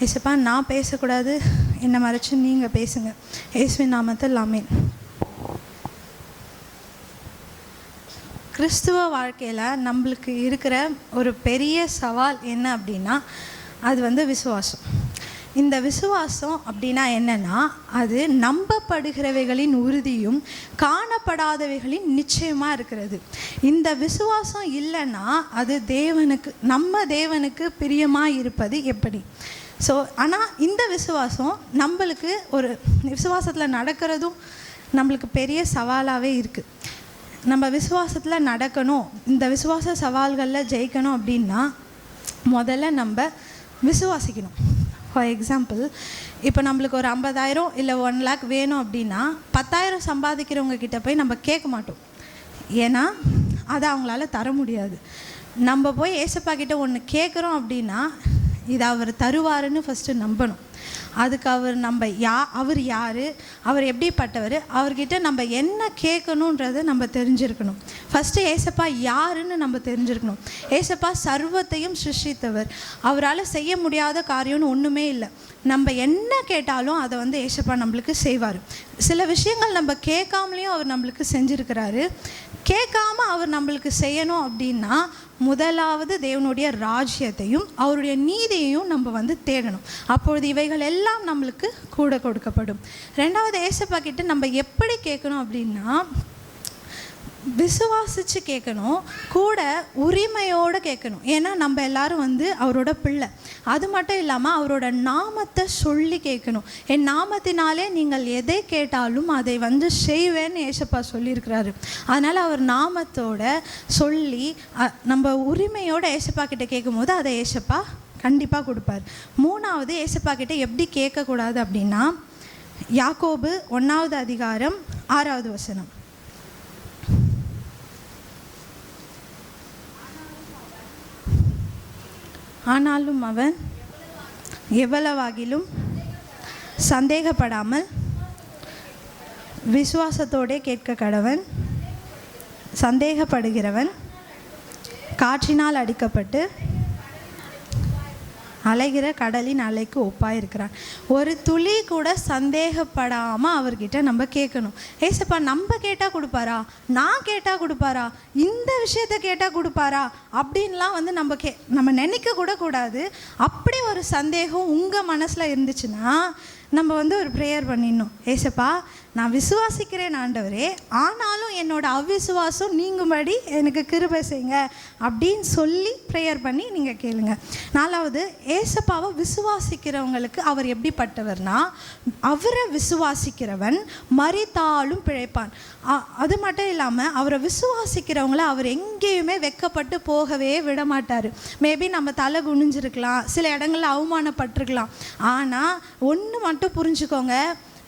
ஏசப்பா நான் பேசக்கூடாது, என்னை மறைச்சு நீங்கள் பேசுங்க. இயேசுவின் நாமத்தில் ஆமென். கிறிஸ்துவ வாழ்க்கையில் நம்மளுக்கு இருக்கிற ஒரு பெரிய சவால் என்ன அப்படின்னா அது விசுவாசம். இந்த விசுவாசம் அப்படின்னா என்னென்னா, அது நம்பப்படுகிறவைகளின் உறுதியும் காணப்படாதவைகளின் நிச்சயமாக இருக்கிறது. இந்த விசுவாசம் இல்லைன்னா அது நம்ம தேவனுக்கு பிரியமாக இருப்பது எப்படி? ஸோ ஆனால் இந்த விசுவாசம் நம்மளுக்கு ஒரு விசுவாசத்தில் நடக்கிறதும் நம்மளுக்கு பெரிய சவாலாகவே இருக்குது. நம்ம விசுவாசத்தில் நடக்கணும், இந்த விசுவாச சவால்களில் ஜெயிக்கணும் அப்படின்னா முதல்ல நம்ம விசுவாசிக்கணும். ஃபார் எக்ஸாம்பிள், இப்போ நம்மளுக்கு ஒரு 50,000 இல்லை 1 lakh வேணும் அப்படின்னா 10,000 சம்பாதிக்கிறவங்க கிட்ட போய் நம்ம கேட்க மாட்டோம். ஏன்னா அதை அவங்களால தர முடியாது. நம்ம போய் ஏசப்பா கிட்ட ஒன்று கேட்குறோம் அப்படின்னா இதை அவர் தருவாருன்னு ஃபஸ்ட்டு நம்பணும். அதுக்கு அவர் யார், அவர் எப்படிப்பட்டவர், அவர்கிட்ட நம்ம என்ன கேட்கணுன்றதை நம்ம தெரிஞ்சிருக்கணும். ஃபஸ்ட்டு ஏசப்பா யாருன்னு நம்ம தெரிஞ்சிருக்கணும். ஏசப்பா சர்வத்தையும் சிருஷ்டித்தவர், அவரால் செய்ய முடியாத காரியம்னு ஒன்றுமே இல்லை. நம்ம என்ன கேட்டாலும் அதை ஏசப்பா நம்மளுக்கு செய்வார். சில விஷயங்கள் நம்ம கேட்காமலேயும் அவர் நம்மளுக்கு செஞ்சுருக்கிறாரு. கேட்காம அவர் நம்மளுக்கு செய்யணும் அப்படின்னா முதலாவது தேவனுடைய ராஜ்யத்தையும் அவருடைய நீதியையும் நம்ம தேடணும். அப்பொழுது இவைகள் எல்லாம் நம்மளுக்கு கூட கொடுக்கப்படும். ரெண்டாவது, ஏசப்பா கிட்ட நம்ம எப்படி கேட்கணும் அப்படின்னா விசுவாசித்து கேட்கணும், கூட உரிமையோடு கேட்கணும். ஏன்னா நம்ம எல்லாரும் அவரோட பிள்ளை. அது மட்டும் இல்லாமல் அவரோட நாமத்தை சொல்லி கேட்கணும். என் நாமத்தினாலே நீங்கள் எதை கேட்டாலும் அதை செய்வேன்னு ஏசப்பா சொல்லியிருக்கிறாரு. அதனால் அவர் நாமத்தோட சொல்லி நம்ம உரிமையோட ஏசப்பா கிட்ட கேட்கும் போது அதை ஏசப்பா கண்டிப்பாக கொடுப்பார். மூணாவது, ஏசப்பா கிட்ட எப்படி கேட்கக்கூடாது அப்படின்னா யாக்கோபு 1வது அதிகாரம் 6வது வசனம். ஆனாலும் அவன் எவ்வளவாகிலும் சந்தேகப்படாமல் விசுவாசத்தோடே கேட்க கடவன். சந்தேகப்படுகிறவன் காற்றினால் அடிக்கப்பட்டு அலைகிற கடலின் அலைக்கு ஒப்பாயிருக்கிறான். ஒரு துளி கூட சந்தேகப்படாமல் அவர்கிட்ட நம்ம கேட்கணும். ஏசப்பா நம்ம கேட்டால் கொடுப்பாரா, நான் கேட்டால் கொடுப்பாரா, இந்த விஷயத்த கேட்டால் கொடுப்பாரா அப்படின்லாம் நம்ம நினைக்க கூட கூடாது. அப்படி ஒரு சந்தேகம் உங்கள் மனசில் இருந்துச்சுன்னா நம்ம ஒரு ப்ரேயர் பண்ணிடணும். ஏசப்பா நான் விசுவாசிக்கிறேன் ஆண்டவரே, ஆனாலும் என்னோட அவ்விசுவாசம் நீங்கும்படி எனக்கு கிருபை செய்யுங்க அப்படின்னு சொல்லி ப்ரேயர் பண்ணி நீங்கள் கேளுங்க. நாலாவது, ஏசப்பாவை விசுவாசிக்கிறவங்களுக்கு அவர் எப்படிப்பட்டவர்னா, அவரை விசுவாசிக்கிறவன் மரித்தாலும் பிழைப்பான். அது மட்டும் இல்லாமல் அவரை விசுவாசிக்கிறவங்கள அவர் எங்கேயுமே வெக்கப்பட்டு போகவே விட மாட்டார். மேபி நம்ம தலை குனிஞ்சிருக்கலாம், சில இடங்களில் அவமானப்பட்டிருக்கலாம். ஆனால் ஒன்று மட்டும் புரிஞ்சுக்கோங்க,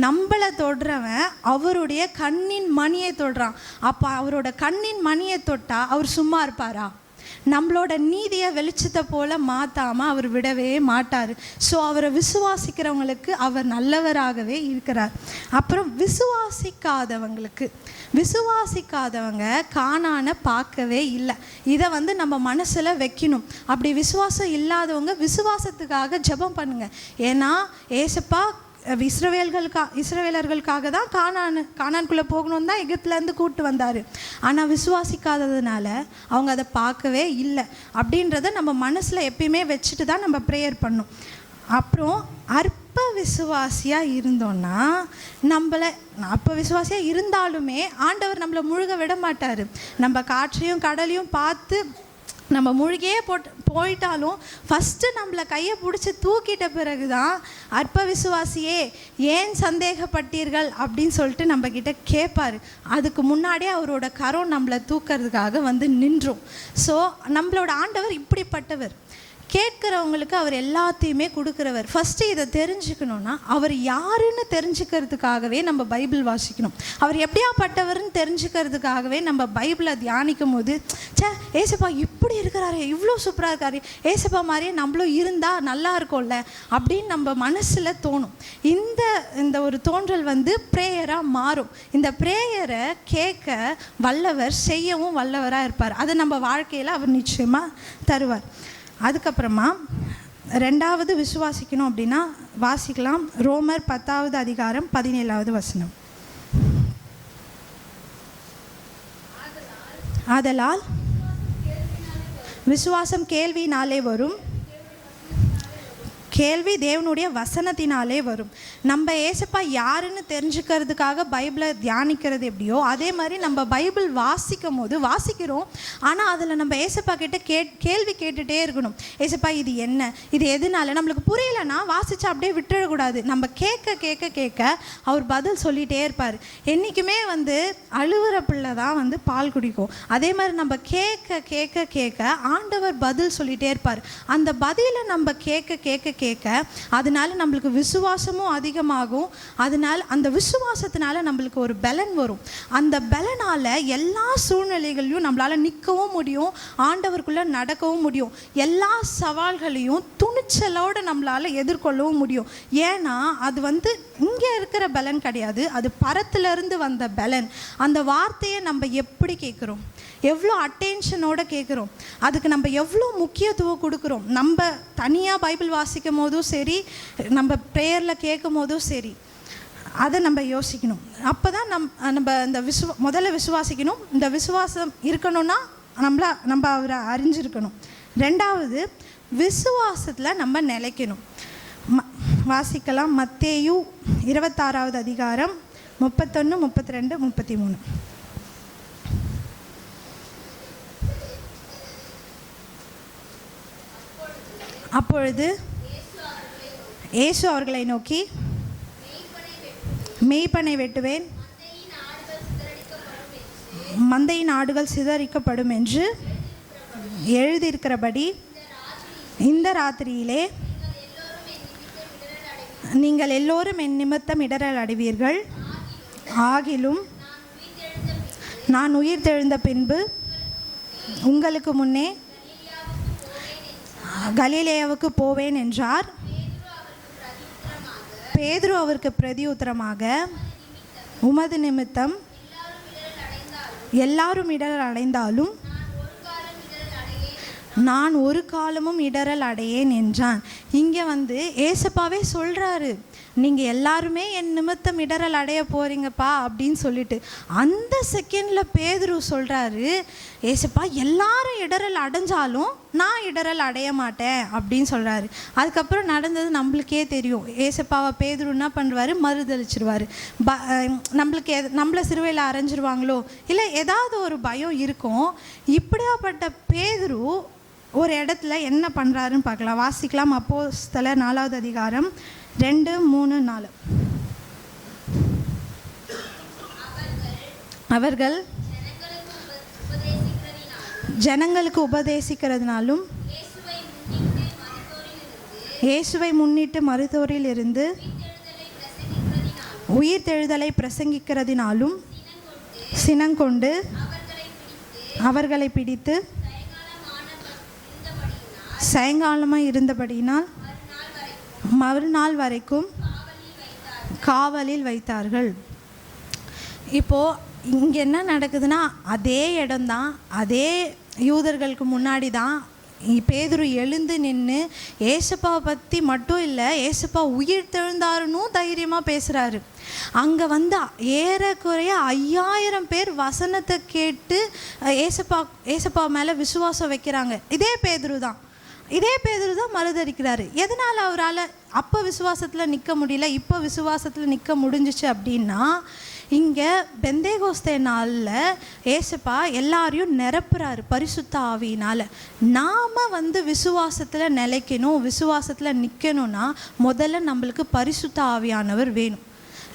நம்மளை தொடுறவன் அவருடைய கண்ணின் மணியை தொடுறான். அப்போ அவரோட கண்ணின் மணியை தொட்டால் அவர் சும்மா இருப்பாரா? நம்மளோட நீதியை வெளிச்சத்தை போல் மாற்றாமல் அவர் விடவே மாட்டார். ஸோ அவரை விசுவாசிக்கிறவங்களுக்கு அவர் நல்லவராகவே இருக்கிறார். அப்புறம் விசுவாசிக்காதவங்க கானானை பார்க்கவே இல்லை. இதை நம்ம மனசில் வைக்கணும். அப்படி விசுவாசம் இல்லாதவங்க விசுவாசத்துக்காக ஜெபம் பண்ணுங்க. ஏன்னா ஏசப்பா இஸ்ரவேலர்களுக்காக தான் கானானுக்குள்ளே போகணுன்னு தான் எகிப்துலேருந்து கூப்பிட்டு வந்தார். ஆனால் விசுவாசிக்காததுனால அவங்க அதை பார்க்கவே இல்லை. அப்படின்றத நம்ம மனசில் எப்பயுமே வச்சுட்டு தான் நம்ம ப்ரேயர் பண்ணணும். அப்புறம் அற்ப விசுவாசியாக இருந்தோன்னா அப்போ விசுவாசியாக இருந்தாலுமே ஆண்டவர் நம்மளை முழுக விட மாட்டார். நம்ம காற்றையும் கடலையும் பார்த்து நம்ம மூழ்கியே போயிட்டாலும் ஃபஸ்ட்டு நம்மளை கையை பிடிச்சி தூக்கிட்ட பிறகு தான் அற்ப விசுவாசியே ஏன் சந்தேகப்பட்டீர்கள் அப்படின்னு சொல்லிட்டு நம்மக்கிட்ட கேட்பார். அதுக்கு முன்னாடியே அவரோட கரம் நம்மளை தூக்கிறதுக்காக நின்றோம். ஸோ நம்மளோட ஆண்டவர் இப்படிப்பட்டவர். கேட்குறவங்களுக்கு அவர் எல்லாத்தையுமே கொடுக்குறவர். ஃபஸ்ட்டு இதை தெரிஞ்சுக்கணுன்னா அவர் யாருன்னு தெரிஞ்சுக்கிறதுக்காகவே நம்ம பைபிள் வாசிக்கணும். அவர் எப்படியாப்பட்டவர்னு தெரிஞ்சுக்கிறதுக்காகவே நம்ம பைபிளை தியானிக்கும் போது ஏசப்பா இப்படி இருக்கிறாரு, இவ்வளோ சூப்பராக இருக்காரு, ஏசப்பா மாதிரியே நம்மளும் இருந்தால் நல்லா இருக்கும்ல அப்படின்னு நம்ம மனசில் தோணும். இந்த ஒரு தோன்றல் ப்ரேயராக மாறும். இந்த ப்ரேயரை கேட்க வல்லவர், செய்யவும் வல்லவராக இருப்பார். அதை நம்ம வாழ்க்கையில் அவர் நிச்சயமாக தருவார். அதுக்கப்புறமா ரெண்டாவது விசுவாசிக்கணும் அப்படின்னா வாசிக்கலாம். ரோமர் 10வது அதிகாரம் 17வது வசனம். ஆதலால் விசுவாசம் கேள்வியினாலே வரும், கேள்வி தேவனுடைய வசனத்தினாலே வரும். நம்ம ஏசப்பா யாருன்னு தெரிஞ்சுக்கிறதுக்காக பைபிளை தியானிக்கிறது எப்படியோ அதே மாதிரி நம்ம பைபிள் வாசிக்கிறோம். ஆனால் அதில் நம்ம ஏசப்பா கிட்ட கேள்வி கேட்டுகிட்டே இருக்கணும். ஏசப்பா இது என்ன, இது எதுனால, நம்மளுக்கு புரியலைன்னா வாசித்து அப்படியே விட்டுடக்கூடாது. நம்ம கேட்க கேட்க கேட்க அவர் பதில் சொல்லிகிட்டே இருப்பார். என்றைக்குமே அழுகிற பிள்ளை தான் பால் குடிக்கும். அதே மாதிரி நம்ம கேட்க கேட்க கேட்க ஆண்டவர் பதில் சொல்லிகிட்டே இருப்பார். அந்த பதிலை நம்ம கேட்க கேட்க கேட்க அதனால நம்மளுக்கு விசுவாசமும் அதிகமாகும். அதனால் அந்த விசுவாசத்தினால நம்மளுக்கு ஒரு பலன் வரும். அந்த பலனால் எல்லா சூழ்நிலைகளையும் நம்மளால் நிற்கவும் முடியும், ஆண்டவருக்குள்ளே நடக்கவும் முடியும். எல்லா சவால்களையும் துணிச்சலோடு நம்மளால் எதிர்கொள்ளவும் முடியும். ஏன்னா அது இங்கே இருக்கிற பலன் கிடையாது, அது பரத்திலிருந்து வந்த பலன். அந்த வார்த்தையை நம்ம எப்படி கேட்குறோம், எவ்வளோ அட்டென்ஷனோடு கேட்குறோம், அதுக்கு நம்ம எவ்வளோ முக்கியத்துவம் கொடுக்குறோம். நம்ம தனியாக பைபிள் வாசிக்கும் போதும் சரி, நம்ம ப்ரேயரில் கேட்கும் போதும் சரி, அதை நம்ம யோசிக்கணும். அப்போ தான் நம்ம இந்த முதல்ல விசுவாசிக்கணும். இந்த விசுவாசம் இருக்கணும்னா நம்ம அவரை அறிஞ்சிருக்கணும். ரெண்டாவது, விசுவாசத்தில் நம்ம நிலைக்கணும். வாசிக்கலாம். மத்தேயு 26வது அதிகாரம் 31, 32, 33. அப்பொழுது இயேசு அவர்களை நோக்கி, மேய்ப்பனை வெட்டுவேன், மந்தையின் ஆடுகள் சிதறிக்கப்படும் என்று எழுதியிருக்கிறபடி இந்த ராத்திரியிலே நீங்கள் எல்லோரும் என் நிமித்தம் இடறல் அடைவீர்கள். ஆகிலும் நான் உயிர் தெழுந்த பின்பு உங்களுக்கு முன்னே கலிலேயாவுக்கு போவேன் என்றார். பேதுரு அவருக்கு பிரதியுத்தரமாக, உமது நிமித்தம் எல்லாரும் இடரல் அடைந்தாலும் நான் ஒரு காலமும் இடரல் அடையேன் என்றான். இங்கே ஏசப்பாவே சொல்கிறாரு, நீங்கள் எல்லாருமே என் நிமித்தம் இடரல் அடைய போகிறீங்கப்பா அப்படின்னு சொல்லிட்டு. அந்த செகண்டில் பேதுரு சொல்கிறாரு, ஏசப்பா எல்லாரும் இடரல் அடைஞ்சாலும் நான் இடரல் அடைய மாட்டேன் அப்படின்னு சொல்கிறாரு. அதுக்கப்புறம் நடந்தது நம்மளுக்கே தெரியும். ஏசப்பாவை பேதுரு என்ன பண்ணுவார், மறுதளிச்சிருவார். நம்மளை சிறுவையில் அரைஞ்சிருவாங்களோ இல்லை ஏதாவது ஒரு பயம் இருக்கும். இப்படியாப்பட்ட பேதுரு ஒரு இடத்துல என்ன பண்ணுறாருன்னு பார்க்கலாம். வாசிக்கலாம். அப்போஸ்தலர் 4வது அதிகாரம் 2, 3, 4. அவர்கள் ஜனங்களுக்கு உபதேசிக்கிறதுனாலும் இயேசுவை முன்னிட்டு மருத்துவரில் இருந்து உயிர் தெழுதலை பிரசங்கிக்கிறதினாலும் சினங்கொண்டு அவர்களை பிடித்து சாயங்காலமாக இருந்தபடியினால் மறுநாள் வரைக்கும் காவலில் வைத்தார்கள். இப்போது இங்கே என்ன நடக்குதுன்னா, அதே இடம்தான், அதே யூதர்களுக்கு முன்னாடி தான் பேதுரு எழுந்து நின்று ஏசப்பாவை பற்றி மட்டும் இல்லை, ஏசப்பா உயிர் தெழுந்தாருன்னு தைரியமாக பேசுகிறாரு. அங்கே ஏறக்குறைய 5000 பேர் வசனத்தை கேட்டு ஏசப்பா மேலே விசுவாசம் வைக்கிறாங்க. இதே பேதுரு தான் மறுதளிக்கிறாரு. எதனால் அவரால் அப்போ விசுவாசத்தில் நிற்க முடியல, இப்போ விசுவாசத்தில் நிற்க முடிஞ்சிச்சு அப்படின்னா, இங்கே பெந்தேகோஸ்தே நாளில் ஏசப்பா எல்லாரையும் நிரப்புறாரு பரிசுத்த ஆவியினால். நாம் விசுவாசத்தில் நிலைக்கணும், விசுவாசத்தில் நிற்கணும்னா முதல்ல நம்மளுக்கு பரிசுத்த ஆவியானவர் வேணும்.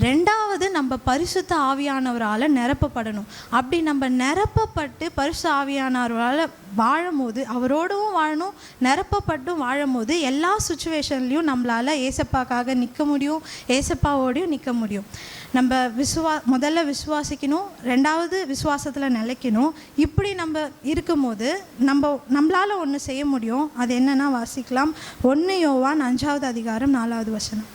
ரெண்டாவது, நம்ம பரிசுத்த ஆவியானவரால் நிரப்பப்படணும். அப்படி நம்ம நிரப்பப்பட்டு பரிசுத்த ஆவியானவரால் வாழும்போது, அவரோடவும் வாழணும், நிரப்பப்பட்டும் வாழும்போது எல்லா சுச்சுவேஷன்லேயும் நம்மளால் ஏசப்பாக்காக நிற்க முடியும், ஏசப்பாவோடையும் நிற்க முடியும். நம்ம முதல்ல விசுவாசிக்கணும், ரெண்டாவது விசுவாசத்தில் நிலைக்கணும். இப்படி நம்ம இருக்கும்போது நம்மளால் ஒன்று செய்ய முடியும். அது என்னென்னா வாசிக்கலாம். 1 யோவான் 5வது அதிகாரம் 4வது வசனம்.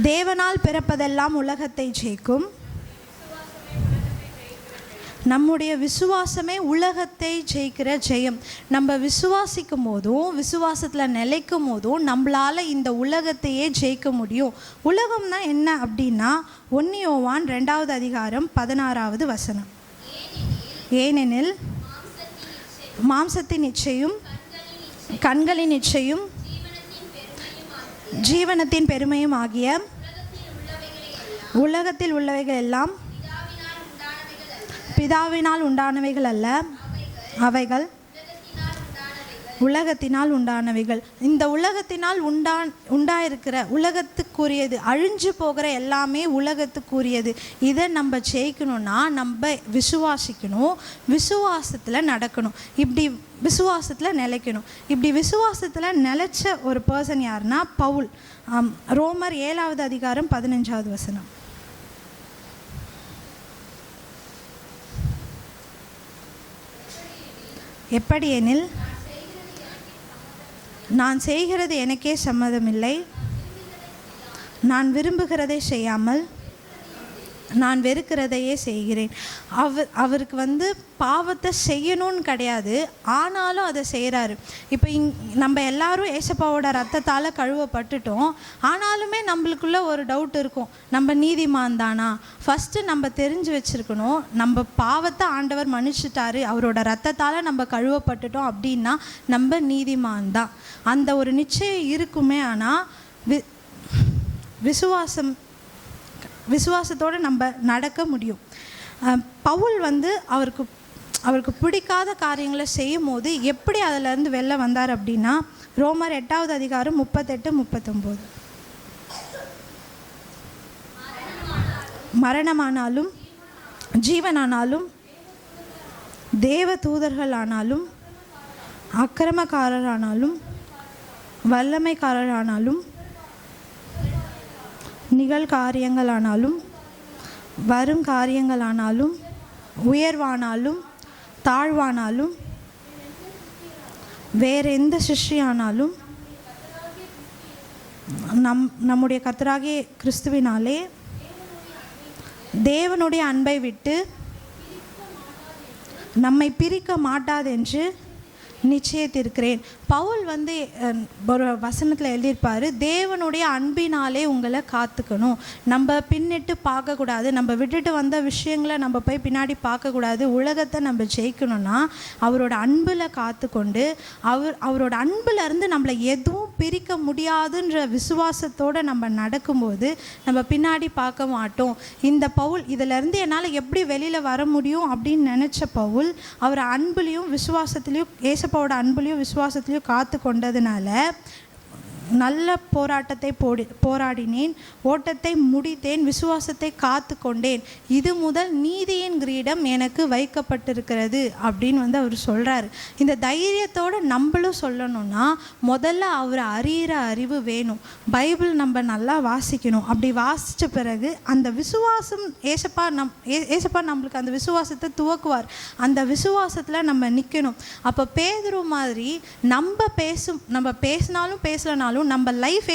தேவனால் பிறப்பதெல்லாம் உலகத்தை ஜெயிக்கும், நம்முடைய விசுவாசமே உலகத்தை ஜெயிக்கிற ஜெயம். நம்ம விசுவாசிக்கும் போதும் விசுவாசத்தில் நிலைக்கும் போதும் நம்மளால் இந்த உலகத்தையே ஜெயிக்க முடியும். உலகம்னா என்ன அப்படின்னா 1 யோவான் 2வது அதிகாரம் 16வது வசனம். ஏனெனில் மாம்சத்தின் இச்சையும் கண்களின் இச்சையும் ஜீவனத்தின் பெருமையும் ஆகிய உலகத்தில் உள்ளவைகள் எல்லாம் பிதாவினால் உண்டானவைகள் அல்ல, அவைகள் உலகத்தினால் உண்டானவைகள். இந்த உலகத்தினால் உண்டாயிருக்கிற உலகத்துக்குரியது, அழிஞ்சு போகிற எல்லாமே உலகத்துக்குரியது. இதை நம்ம ஜெயிக்கணும்னா நம்ம விசுவாசிக்கணும், விசுவாசத்தில் நடக்கணும், இப்படி விசுவாசத்தில் நிலைக்கணும். இப்படி விசுவாசத்தில் நிலைச்ச ஒரு பர்சன் யாருன்னா பவுல். ரோமர் 7வது அதிகாரம் 15வது வசனம். எப்படியெனில் நான் செய்கிறது எனக்கே சம்மதமில்லை, நான் விரும்புகிறதை செய்யாமல் நான் வெறுக்கிறதையே செய்கிறேன். அவருக்கு பாவத்தை செய்யணும்னு கிடையாது, ஆனாலும் அதை செய்கிறாரு. இப்போ நம்ம எல்லாரும் ஏசப்பாவோட ரத்தத்தால் கழுவப்பட்டுட்டோம். ஆனாலுமே நம்மளுக்குள்ள ஒரு டவுட் இருக்கும், நம்ம நீதிமான் தானா? ஃபஸ்ட்டு நம்ம தெரிஞ்சு வச்சுருக்கணும், நம்ம பாவத்தை ஆண்டவர் மன்னிச்சிட்டாரு, அவரோட ரத்தத்தால் நம்ம கழுவப்பட்டுட்டோம் அப்படின்னா நம்ம நீதிமான் தான். அந்த ஒரு நிச்சயம் இருக்குமே. ஆனால் விசுவாசத்தோடு நம்ம நடக்க முடியும். பவுல் அவருக்கு பிடிக்காத காரியங்களை செய்யும் போது எப்படி அதிலேருந்து வெளில வந்தார் அப்படின்னா ரோமர் 8வது அதிகாரம் 38-39. மரணமானாலும் ஜீவனானாலும் தேவ தூதர்களானாலும் அக்கிரமக்காரரானாலும் வல்லமைக்காரரானாலும் நிகழ்காரியங்களானாலும் வரும் காரியங்களானாலும் உயர்வானாலும் தாழ்வானாலும் வேற எந்த சிருஷ்டியானாலும் நம்முடைய கர்த்தராகிய கிறிஸ்துவினாலே தேவனுடைய அன்பை விட்டு நம்மை பிரிக்க மாட்டாதென்று நிச்சயத்திருக்கிறேன். பவுல் ஒரு வசனத்தில் எழுதியிருப்பார், தேவனுடைய அன்பினாலே உங்களை காத்துக்கணும். நம்ம பின்னிட்டு பார்க்கக்கூடாது, நம்ம விட்டுட்டு வந்த விஷயங்களை நம்ம போய் பின்னாடி பார்க்கக்கூடாது. உலகத்தை நம்ம ஜெயிக்கணும்னா அவரோட அன்பில் காத்துக்கொண்டு அவரோட அன்பில் இருந்து நம்மளை எதுவும் பிரிக்க முடியாதுன்ற விசுவாசத்தோடு நம்ம நடக்கும்போது நம்ம பின்னாடி பார்க்க மாட்டோம். இந்த பவுல் இதிலேருந்து என்னால் எப்படி வெளியில் வர முடியும் அப்படின்னு நினச்ச பவுல் அவர் அன்புலேயும் விசுவாசத்துலேயும் ஏசப்பாவோட அன்புலேயும் விசுவாசத்துலேயும் காத்து கொண்டதுனால நல்ல போராட்டத்தை போராடினேன், ஓட்டத்தை முடித்தேன், விசுவாசத்தை காத்து கொண்டேன், இது முதல் நீதியின் கிரீடம் எனக்கு வைக்கப்பட்டிருக்கிறது அப்படின்னு அவர் சொல்கிறாரு. இந்த தைரியத்தோடு நம்மளும் சொல்லணும்னா முதல்ல அவர் அறிகிற அறிவு வேணும். பைபிள் நம்ம நல்லா வாசிக்கணும். அப்படி வாசித்த பிறகு அந்த விசுவாசம் ஏசப்பா நம்மளுக்கு அந்த விசுவாசத்தை துவக்குவார். அந்த விசுவாசத்தில் நம்ம நிற்கணும். அப்போ பேதுரு மாதிரி நம்ம பேசினாலும் பேசலனாலும் நம்ம லைஃப்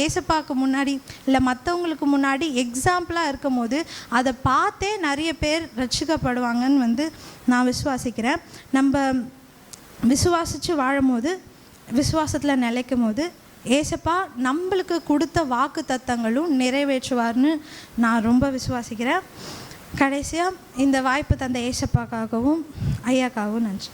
ஏசப்பாக்கு முன்னாடி இல்லை மற்றவங்களுக்கு முன்னாடி எக்ஸாம்பிளாக இருக்கும் போது அதை பார்த்தே நிறைய பேர் ரட்சிக்கப்படுவாங்கன்னு நான் விசுவாசிக்கிறேன். நம்ம விசுவாசித்து வாழும் போது விசுவாசத்தில் நிலைக்கும் போது ஏசப்பா நம்மளுக்கு கொடுத்த வாக்கு தத்தங்களும் நிறைவேற்றுவார்னு நான் ரொம்ப விசுவாசிக்கிறேன். கடைசியாக இந்த வாய்ப்பு தந்த ஏசப்பாக்காகவும் ஐயாக்காகவும் நன்றி.